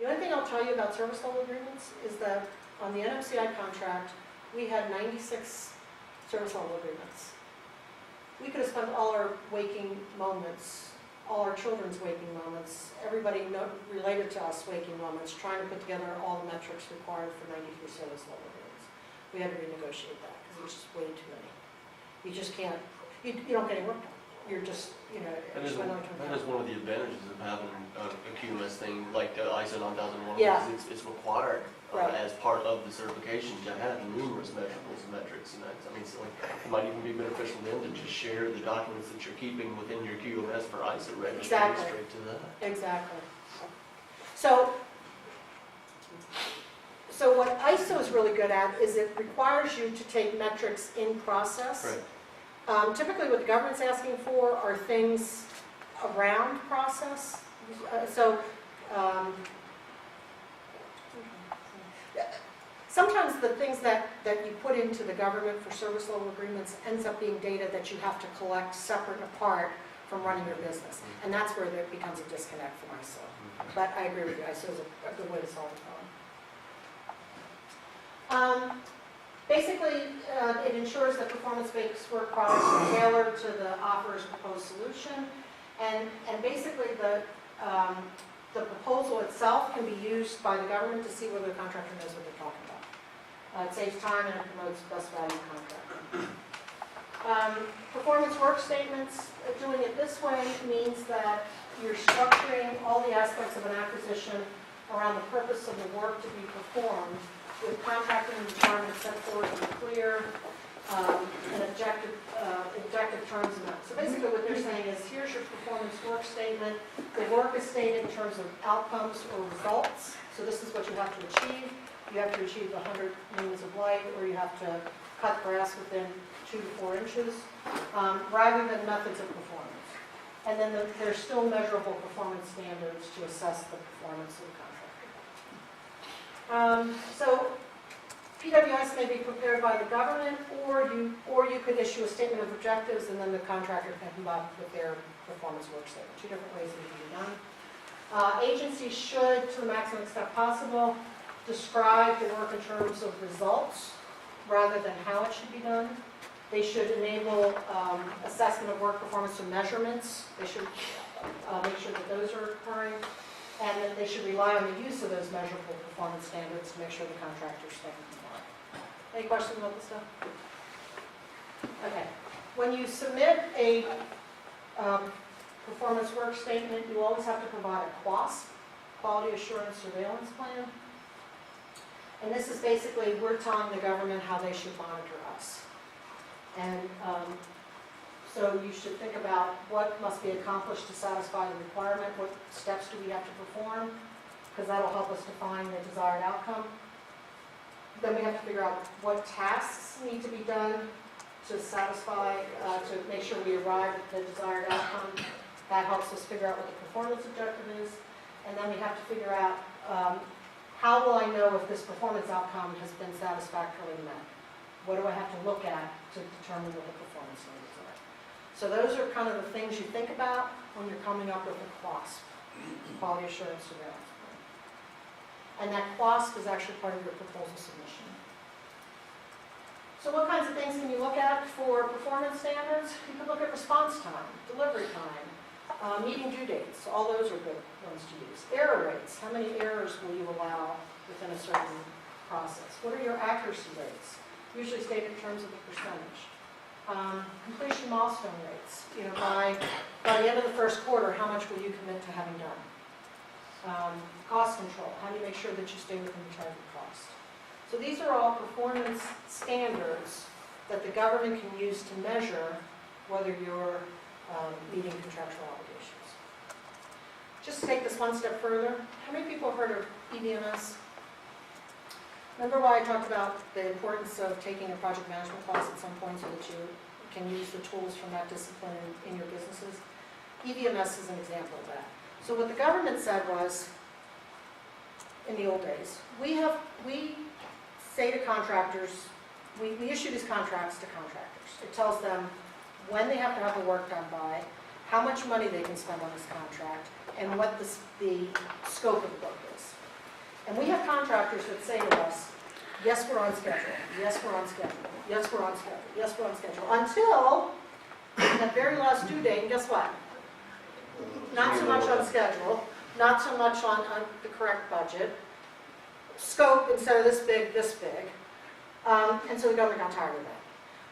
The only thing I'll tell you about service level agreements is that on the NMCI contract, we had 96 service level agreements. We could have spent all our waking moments, all our children's waking moments, everybody related to us waking moments, trying to put together all the metrics required for 93 service level agreements. We had to renegotiate that because it was just way too many. You just can't, you don't get any work done. You're just, That is one of the advantages of having a QMS thing like the ISO 9001. Yeah. It's required Right. as part of the certification to have numerous measurables and metrics. I mean, so it might even be beneficial then to just share the documents that you're keeping within your QMS for ISO registry Exactly. straight to that. Exactly. So what ISO is really good at is it requires you to take metrics in process. Right. Typically what the government's asking for are things around process. Sometimes the things that you put into the government for service level agreements ends up being data that you have to collect separate and apart from running your business. And that's where there becomes a disconnect from ISO. But I agree with you, ISO is a good way to solve the problem. Basically, it ensures that performance-based work products are tailored to the offeror's proposed solution. And basically the proposal itself can be used by the government to see whether the contractor knows what they're talking about. It saves time and it promotes best value contracting. Performance work statements, doing it this way means that you're structuring all the aspects of an acquisition around the purpose of the work to be performed, with contracting requirements set forth in clear and objective terms and that. So basically what they're saying is, here's your performance work statement. The work is stated in terms of outcomes or results. So this is what you have to achieve. You have to achieve 100 lumens of light, or you have to cut grass within 2 to 4 inches, rather than methods of performance. And then there's still measurable performance standards to assess the performance of the contractor. So PWS may be prepared by the government, or you could issue a statement of objectives, and then the contractor can come up with their performance work statement. 2 different ways that it can be done. Agencies should, to the maximum extent possible, describe the work in terms of results rather than how it should be done. They should enable assessment of work performance through measurements. They should make sure that those are occurring. And then they should rely on the use of those measurable performance standards to make sure the contractors stay compliant. Any questions about this stuff? Okay. When you submit a performance work statement, you always have to provide a QASP, Quality Assurance Surveillance Plan. And this is basically, we're telling the government how they should monitor us. And so you should think about what must be accomplished to satisfy the requirement, what steps do we have to perform, because that'll help us define the desired outcome. Then we have to figure out what tasks need to be done to satisfy, to make sure we arrive at the desired outcome. That helps us figure out what the performance objective is. And then we have to figure out how will I know if this performance outcome has been satisfactorily met? What do I have to look at to determine what the performance levels are? So those are kind of the things you think about when you're coming up with a QASP, Quality Assurance Surveillance Plan. And that QASP is actually part of your proposal submission. So what kinds of things can you look at for performance standards? You can look at response time, delivery time, meeting due dates. All those are good ones to use. Error rates. How many errors will you allow within a certain process? What are your accuracy rates? Usually stated in terms of the percentage. Completion milestone rates. By the end of the first quarter, how much will you commit to having done? Cost control. How do you make sure that you stay within the target cost? So these are all performance standards that the government can use to measure whether you're meeting contractual obligations. Just to take this one step further, how many people have heard of EVMS? Remember why I talked about the importance of taking a project management class at some point so that you can use the tools from that discipline in your businesses? EVMS is an example of that. So what the government said was, in the old days, we say to contractors, we issue these contracts to contractors. It tells them when they have to have the work done by, how much money they can spend on this contract, and what the scope of the work is. And we have contractors that say to us, yes, we're on schedule, yes, we're on schedule, yes, we're on schedule, yes, we're on schedule, until that very last due date, and guess what? Not so much on schedule, not so much on the correct budget, scope instead of this big, and so the government got tired of that.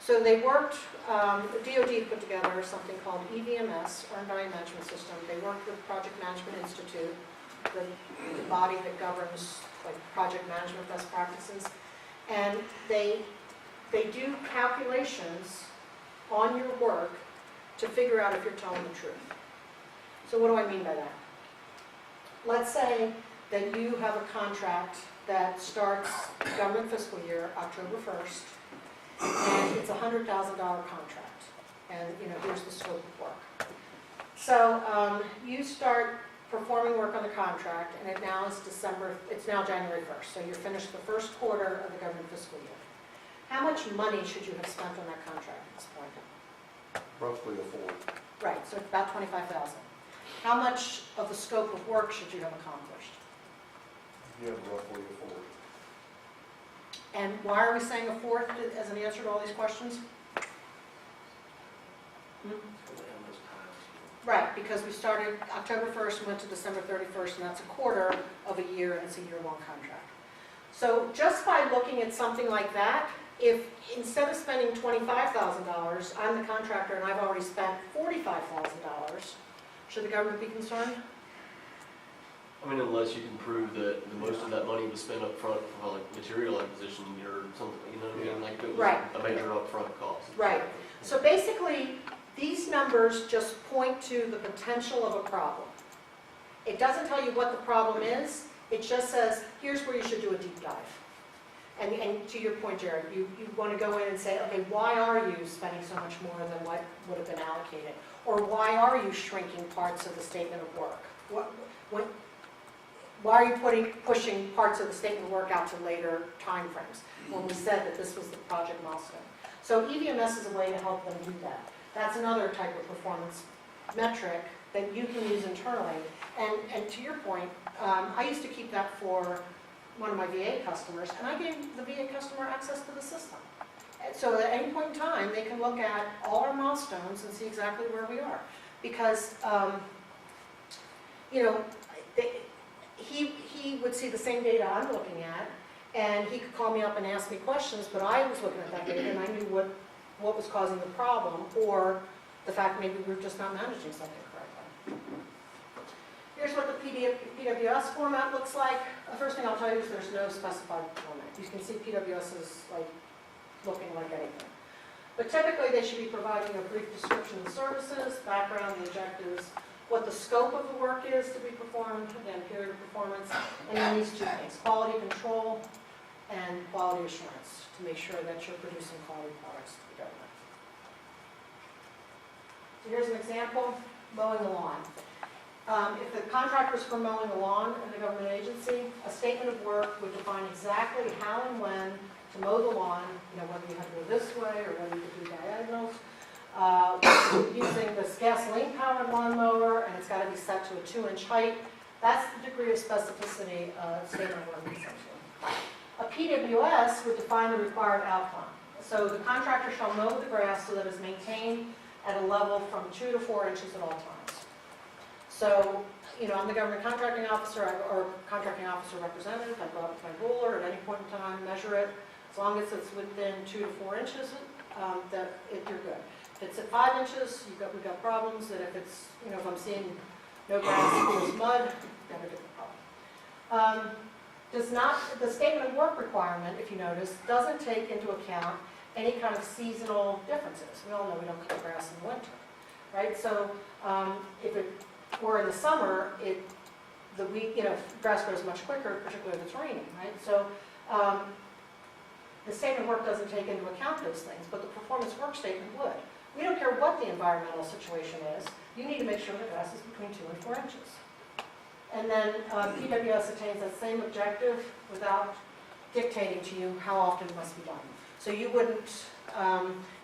So they worked, DOD put together something called EVMS, Earned Value Management System. They worked with Project Management Institute, the body that governs like project management best practices, and they do calculations on your work to figure out if you're telling the truth. So what do I mean by that? Let's say that you have a contract that starts government fiscal year, October 1st, and it's a $100,000 contract. And here's the scope of work. So you start performing work on the contract, and it's now January 1st. So you're finished the first quarter of the government fiscal year. How much money should you have spent on that contract at this point? Roughly a fourth. Right, so about $25,000. How much of the scope of work should you have accomplished? Yeah, roughly a fourth. And why are we saying a fourth as an answer to all these questions? Right, because we started October 1st and went to December 31st, and that's a quarter of a year, and it's a year-long contract. So just by looking at something like that, if instead of spending $25,000, I'm the contractor and I've already spent $45,000, should the government be concerned? I mean, unless you can prove that most of that money was spent up front for like material acquisition or something, you know what I mean? Like it was Right. a major upfront cost. Right. So basically, these numbers just point to the potential of a problem. It doesn't tell you what the problem is, it just says, here's where you should do a deep dive. And to your point, Jared, you want to go in and say, okay, why are you spending so much more than what would have been allocated? Or why are you shrinking parts of the statement of work? Why are you pushing parts of the statement of work out to later time frames when we said that this was the project milestone? So EVMS is a way to help them do that. That's another type of performance metric that you can use internally. And to your point, I used to keep that for one of my VA customers, and I gave the VA customer access to the system. And so at any point in time, they can look at all our milestones and see exactly where we are. Because, he would see the same data I'm looking at, and he could call me up and ask me questions, but I was looking at that data and I knew what was causing the problem, or the fact maybe we were just not managing something correctly. Here's what the PWS format looks like. The first thing I'll tell you is there's no specified format. You can see PWS is looking like anything. But typically they should be providing a brief description of the services, background, the objectives, what the scope of the work is to be performed, again, period of performance, and then these two things, quality control and quality assurance, to make sure that you're producing quality products to the government. So here's an example, mowing the lawn. If the contractor's for mowing the lawn in a government agency, a statement of work would define exactly how and when to mow the lawn, whether you have to go this way or whether you can do diagonals. Using this gasoline-powered lawnmower, and it's got to be set to a 2-inch height. That's the degree of specificity statement of work, essentially. A PWS would define the required outcome. So the contractor shall mow the grass so that it's maintained at a level from 2 to 4 inches at all times. So, I'm the government contracting officer or contracting officer representative. I go out with my ruler at any point in time, measure it. As long as it's within 2 to 4 inches, you're good. If it's at 5 inches, we've got problems. And if it's, if I'm seeing no grass equals mud, we've got a different problem. The statement of work requirement, if you notice, doesn't take into account any kind of seasonal differences. We all know we don't cut grass in the winter, right? So if it were in the summer, grass grows much quicker, particularly if it's raining, right? So the statement of work doesn't take into account those things, but the performance work statement would. We don't care what the environmental situation is. You need to make sure the grass is between 2 and 4 inches. And then PWS attains that same objective without dictating to you how often it must be done. So you wouldn't,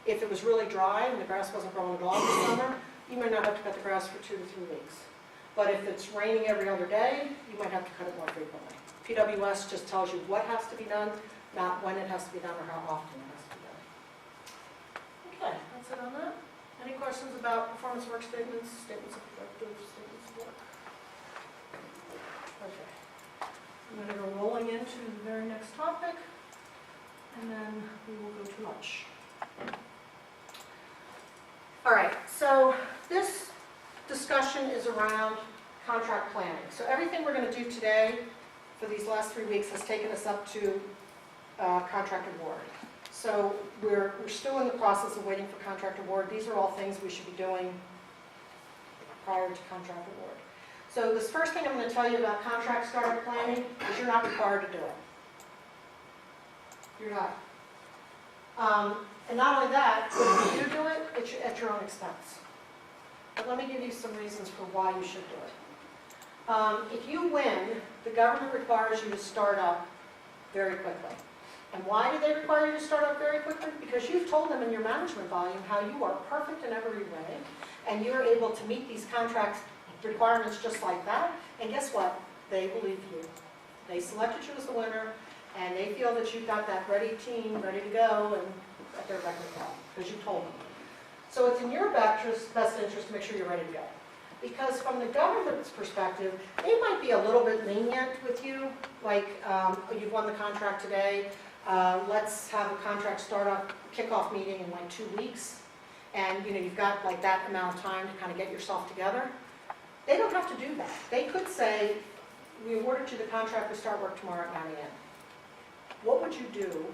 if it was really dry and the grass wasn't growing at all this summer, you might not have to cut the grass for 2 to 3 weeks. But if it's raining every other day, you might have to cut it more frequently. PWS just tells you what has to be done, not when it has to be done or how often it has to be done. Okay, that's it on that. Any questions about performance work statements, statements of objectives, statements of work? Okay. I'm going to go rolling into the very next topic, and then we will go to lunch. All right, so this discussion is around contract planning. So everything we're going to do today for these last 3 weeks has taken us up to contract award. So we're still in the process of waiting for contract award. These are all things we should be doing prior to contract award. So this first thing I'm going to tell you about contract startup planning is you're not required to do it. You're not. And not only that, if you do it, it's at your own expense. But let me give you some reasons for why you should do it. If you win, the government requires you to start up very quickly. And why do they require you to start up very quickly? Because you've told them in your management volume how you are perfect in every way, and you're able to meet these contract requirements just like that. And guess what? They believe you. They selected you as the winner, and they feel that you've got that ready team, ready to go, and at their beck and call, because you told them. So it's in your best interest to make sure you're ready to go. Because from the government's perspective, they might be a little bit lenient with you, like you've won the contract today, let's have a contract startup kickoff meeting in like 2 weeks, and you've got like that amount of time to kind of get yourself together. They don't have to do that. They could say, we awarded you the contract, we start work tomorrow at 9 a.m. What would you do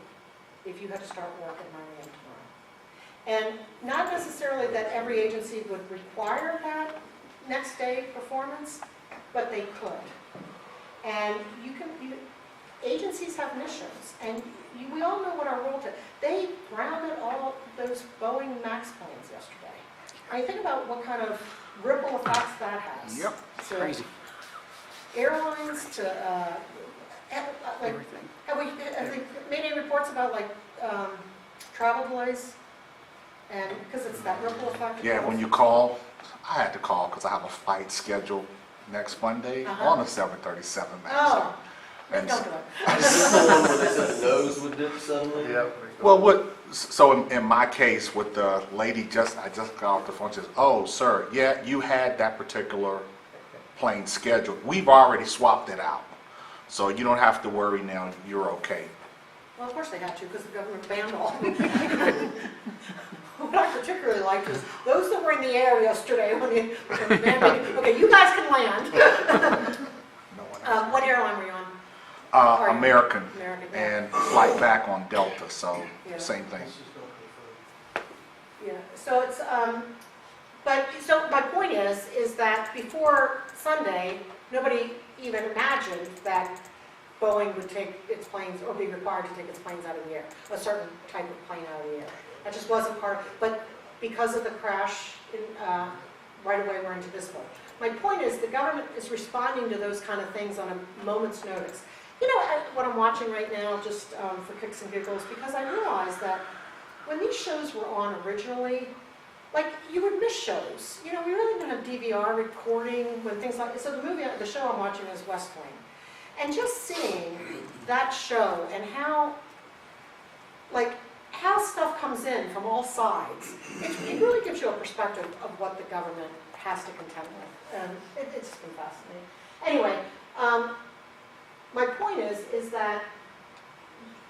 if you had to start work at 9 a.m. tomorrow? And not necessarily that every agency would require that next day performance, but they could. And agencies have missions, and we all know what our role is. They grounded all those Boeing MAX planes yesterday. I mean, think about what kind of ripple effects that has. Yep, to crazy. Airlines, to Everything. have they made any reports about like travel delays? And because it's that ripple effect. Yeah, when you call, I had to call because I have a flight scheduled next Monday on a 737 MAX. Oh, And don't do it. Is this the one where they said the nose would dip suddenly? well, so in my case, with the lady I just got off the phone, says, "Oh, sir, yeah, you had that particular plane scheduled. We've already swapped it out, so you don't have to worry now. You're okay." Well, of course they had to, because the government banned all. What I particularly liked is those that were in the air yesterday when the band, okay, you guys can land. No one else. What airline were you on? American, American, yeah. and flight back on Delta, so Yeah. same thing. Yeah, so it's, so my point is that before Sunday, nobody even imagined that Boeing would take its planes, or be required to take its planes out of the air, a certain type of plane out of the air. That just wasn't part of, but because of the crash, right away we're into this one. My point is the government is responding to those kind of things on a moment's notice. What I'm watching right now, just for kicks and giggles, because I realized that when these shows were on originally, like you would miss shows. We really didn't have DVR recording when things like, so the show I'm watching is West Wing. And just seeing that show and how stuff comes in from all sides, it really gives you a perspective of what the government has to contend with. And it's just been fascinating. Anyway, my point is that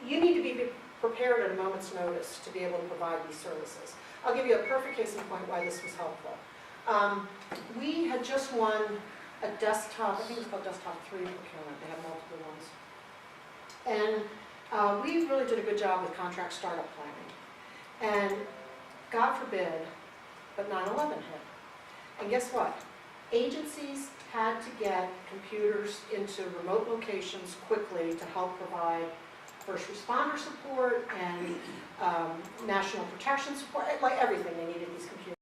you need to be prepared at a moment's notice to be able to provide these services. I'll give you a perfect case in point why this was helpful. We had just won a desktop, I think it was called Desktop 3 procurement, they have multiple ones. And we really did a good job with contract startup planning. And God forbid, but 9/11 hit. And guess what? Agencies had to get computers into remote locations quickly to help provide first responder support and national protection support, like everything. They needed these computers.